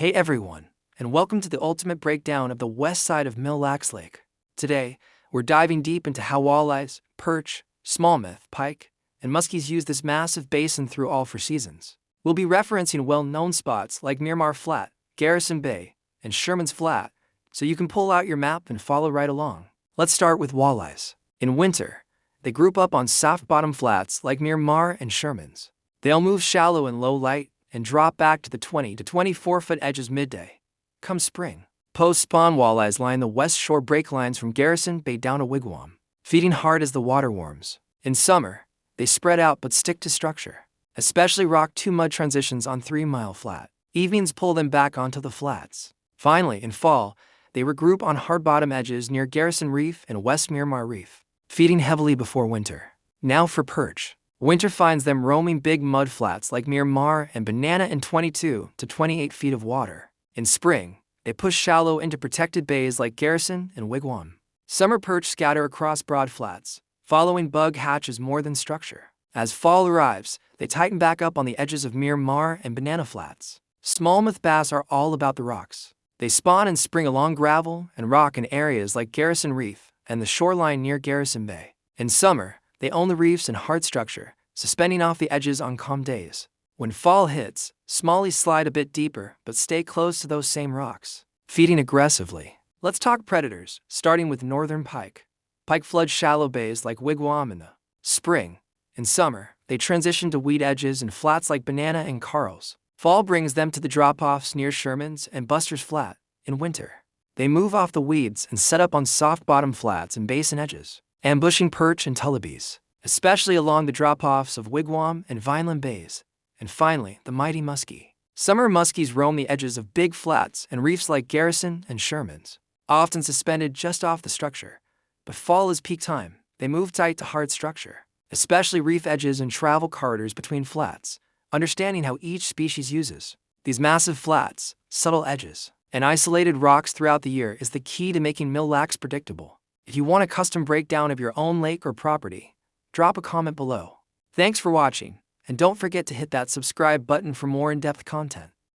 Hey everyone, and welcome to the ultimate breakdown of the west side of Mille Lacs Lake. Today, we're diving deep into how walleyes, perch, smallmouth, pike, and muskies use this massive basin through all four seasons. We'll be referencing well-known spots like Myr Mar Flat, Garrison Bay, and Sherman's Flat, so you can pull out your map and follow right along. Let's start with walleyes. In winter, they group up on soft-bottom flats like Myr Mar and Sherman's. They'll move shallow in low light and drop back to the 20 to 24-foot edges midday. Come spring, post-spawn walleyes line the west shore break lines from Garrison Bay down to Wigwam, feeding hard as the water warms. In summer, they spread out but stick to structure, especially rock 2 mud transitions on 3 Mile Flat. Evenings pull them back onto the flats. Finally, in fall, they regroup on hard bottom edges near Garrison Reef and West Myr Mar Reef, feeding heavily before winter. Now for perch. Winter finds them roaming big mud flats like Myr Mar and Banana in 22 to 28 feet of water. In spring, they push shallow into protected bays like Garrison and Wigwam. Summer perch scatter across broad flats, following bug hatches more than structure. As fall arrives, they tighten back up on the edges of Myr Mar and Banana flats. Smallmouth bass are all about the rocks. They spawn in spring along gravel and rock in areas like Garrison Reef and the shoreline near Garrison Bay. In summer, they own the reefs and hard structure, suspending off the edges on calm days. When fall hits, smallies slide a bit deeper but stay close to those same rocks, feeding aggressively. Let's talk predators, starting with northern pike. Pike flood shallow bays like Wigwam in the spring. In summer, they transition to weed edges and flats like Banana and Carl's. Fall brings them to the drop-offs near Sherman's and Buster's Flat. In winter, they move off the weeds and set up on soft bottom flats and basin edges, ambushing perch and tullibes, especially along the drop-offs of Wigwam and Vineland Bays. And finally, the mighty musky. Summer muskies roam the edges of big flats and reefs like Garrison and Sherman's, often suspended just off the structure. But fall is peak time. They move tight to hard structure, especially reef edges and travel corridors between flats, understanding how each species uses these massive flats, subtle edges, and isolated rocks throughout the year is the key to making Mille Lacs predictable. If you want a custom breakdown of your own lake or property, drop a comment below. Thanks for watching, and don't forget to hit that subscribe button for more in-depth content.